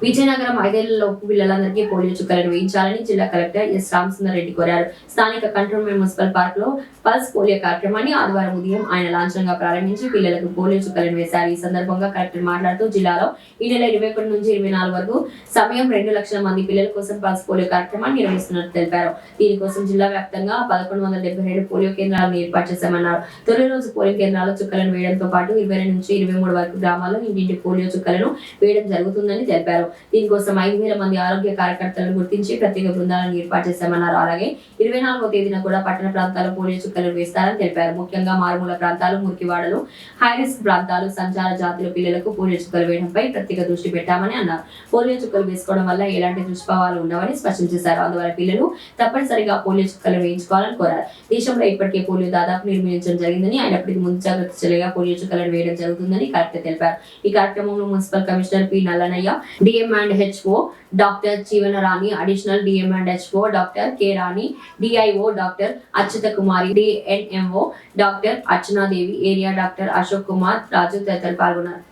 విజయనగరం 5 ఏళ్లలోపు పిల్లలందరికీ పోలియో చుక్కలను వేయించాలని జిల్లా కలెక్టర్ ఎస్ రామసుందర్ రెడ్డి కోరారు. స్థానిక కంటోన్మెంట్ మున్సిపల్ పార్క్ లో పల్స్ పోలియో కార్యక్రమాన్ని ఆదివారం ఉదయం ఆయన లాంఛనంగా ప్రారంభించి పిల్లలకు పోలియో చుక్కలను వేశారు. ఈ సందర్భంగా కలెక్టర్ మాట్లాడుతూ జిల్లాలో ఈ నెల 21 నుంచి 24 వరకు సమయం 2 లక్షల మంది పిల్లల కోసం పల్స్ పోలియో కార్యక్రమాన్ని నిర్వహిస్తున్నట్లు తెలిపారు. దీనికోసం జిల్లా వ్యాప్తంగా 1172 పోలియో కేంద్రాలను ఏర్పాటు చేశామన్నారు. తొలి రోజు పోలియో కేంద్రాల్లో చుక్కలను వేయడంతో పాటు 22 నుంచి 23 వరకు గ్రామాల్లో ఇంటింటి పోలియో చుక్కలను వేయడం జరుగుతుందని తెలిపారు. దీనికోసం 5000 మంది ఆరోగ్య కార్యకర్తలను గుర్తించి ప్రత్యేక బృందాలను ఏర్పాటు చేశామన్నారు. అలాగే 24వ తేదీన కూడా పట్టణ ప్రాంతాల్లో పోలియో చుక్కలు వేస్తారని తెలిపారు. ముఖ్యంగా మారుమూల ప్రాంతాలు, మురికివాడలు, హైరిస్క్ ప్రాంతాలు, సంచార జాతుల పిల్లలకు పోలియో చుక్కలు వేయడంపై ప్రత్యేక దృష్టి పెట్టామని అన్నారు. పోలియో చుక్కలు వేసుకోవడం వల్ల ఎలాంటి దుష్ప్రభావాలు ఉండవని స్పష్టం చేశారు. అందువల్ల పిల్లలు తప్పనిసరిగా పోలియో చుక్కలు వేయించుకోవాలని కోరారు. దేశంలో ఇప్పటికే పోలియో దాదాపు నిర్మూలించడం జరిగిందని, అయినప్పటికీ ముందు జాగ్రత్త చర్యగా పోలియో చుక్కలను వేయడం జరుగుతుందని కలెక్టర్ తెలిపారు. ఈ కార్యక్రమంలో municipal commissioner P Nallanayya, DM and HO doctor Jeevanarani, additional DM and HO doctor K Rani, DIO doctor Achyuta Kumari, DNMO doctor Archanadevi, area doctor Ashok Kumar Raju తదితరులు పాల్గొన్నారు.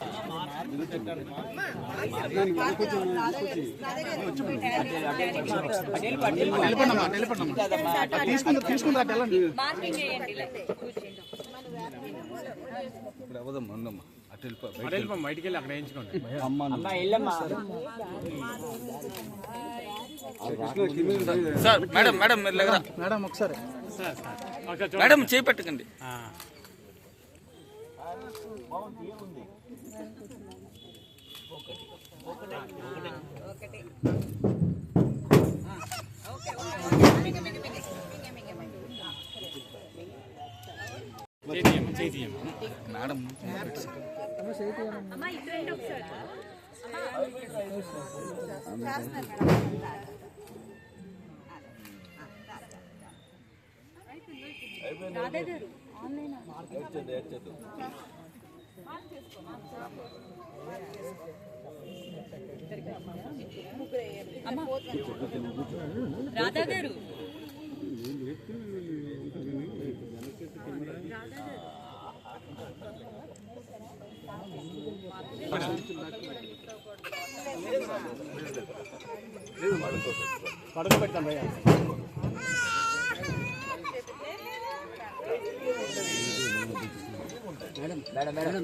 బయటికి వెళ్ళి అక్కడ వేయించుకోండి. సార్ మేడం మేడం మీరు దగ్గర మేడం ఒకసారి మేడం చేపట్టకండి. మేడం రాధా గారు పడుకు పెడతాం భయ్యా. మేడం మేడం మేడం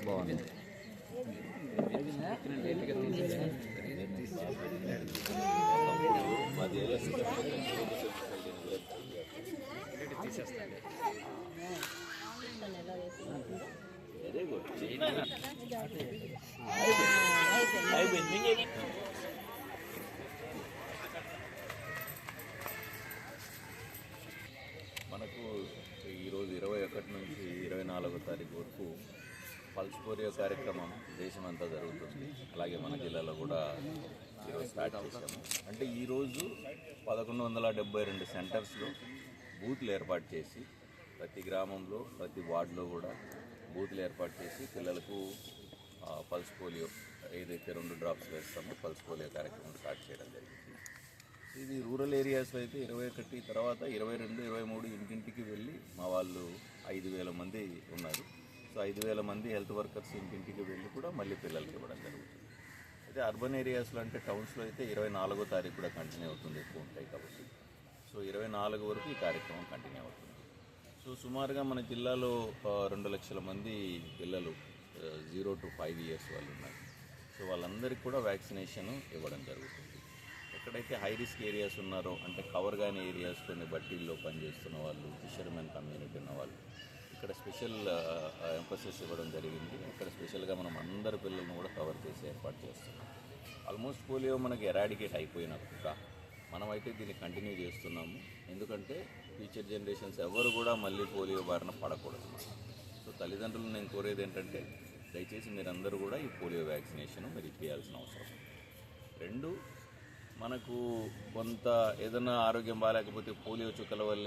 బాగుంది. మనకు ఈరోజు 21 నుంచి 24వ తారీఖు వరకు పల్స్ పోలియో కార్యక్రమం దేశమంతా జరుగుతుంది. అలాగే మన జిల్లాలో కూడా ఈరోజు స్టార్ట్ చేశాము. అంటే ఈరోజు 1172 సెంటర్స్లో బూత్లు ఏర్పాటు చేసి ప్రతి గ్రామంలో ప్రతి వార్డులో కూడా బూత్లు ఏర్పాటు చేసి పిల్లలకు పల్స్ పోలియో ఏదైతే 2 డ్రాప్స్ వేస్తామో పల్స్ పోలియో కార్యక్రమం స్టార్ట్ చేయడం జరిగింది. ఇది రూరల్ ఏరియాస్లో అయితే 21 తర్వాత 22, 23 ఇంటింటికి వెళ్ళి మా వాళ్ళు 5000 మంది ఉన్నారు. సో 5000 మంది హెల్త్ వర్కర్స్ ఇంటింటికి వెళ్ళి కూడా మళ్ళీ పిల్లలకి ఇవ్వడం జరుగుతుంది. అయితే అర్బన్ ఏరియాస్లో అంటే టౌన్స్లో అయితే 24వ తారీఖు కూడా కంటిన్యూ అవుతుంది, ఎక్కువ ఉంటాయి కాబట్టి. సో 24 వరకు ఈ కార్యక్రమం కంటిన్యూ అవుతుంది. సో సుమారుగా మన జిల్లాలో 2 లక్షల మంది పిల్లలు 0 to 5 years వాళ్ళు ఉన్నారు. సో వాళ్ళందరికీ కూడా వ్యాక్సినేషన్ ఇవ్వడం జరుగుతుంది. ఎక్కడైతే హై రిస్క్ ఏరియాస్ ఉన్నారో అంటే కవర్ కాని ఏరియాస్, కొన్ని బట్టీల్లో పనిచేస్తున్న వాళ్ళు, ఫిషర్మెన్ కమ్యూనిటీ ఉన్న వాళ్ళు, ఇక్కడ స్పెషల్ ఎంఫసిస్ ఇవ్వడం జరిగింది. ఇక్కడ స్పెషల్గా మనం అందరి పిల్లలను కూడా కవర్ చేసి ఏర్పాటు చేస్తున్నాం. ఆల్మోస్ట్ పోలియో మనకి ఎరాడికేట్ అయిపోయినాక మనమైతే దీన్ని కంటిన్యూ చేస్తున్నాము. ఎందుకంటే ఫ్యూచర్ జనరేషన్స్ ఎవరు కూడా మళ్ళీ పోలియో బారిన పడకూడదు. సో తల్లిదండ్రులు నేను కోరేది ఏంటంటే దయచేసి మీరందరూ కూడా ఈ పోలియో వ్యాక్సినేషన్ మీరు ఇప్పించాల్సిన అవసరం. 2, మనకు కొంత ఏదైనా ఆరోగ్యం బాగాలేకపోతే పోలియో చుక్కల వల్ల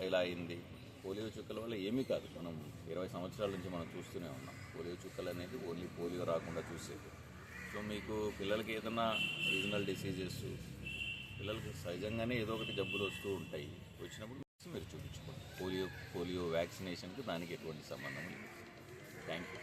ఇలా అయింది, పోలియో చుక్కల వల్ల ఏమీ కాదు. మనం 20 సంవత్సరాల నుంచి మనం చూస్తూనే ఉన్నాం. పోలియో చుక్కలు అనేది ఓన్లీ పోలియో రాకుండా చూసేది. సో మీకు పిల్లలకి ఏదైనా సీజనల్ డిసీజెస్, పిల్లలకి సహజంగానే ఏదో ఒకటి జబ్బులు వస్తూ ఉంటాయి. వచ్చినప్పుడు మీరు చూపించుకోండి. పోలియో వ్యాక్సినేషన్కి దానికి ఎటువంటి సంబంధం లేదు. Thank you.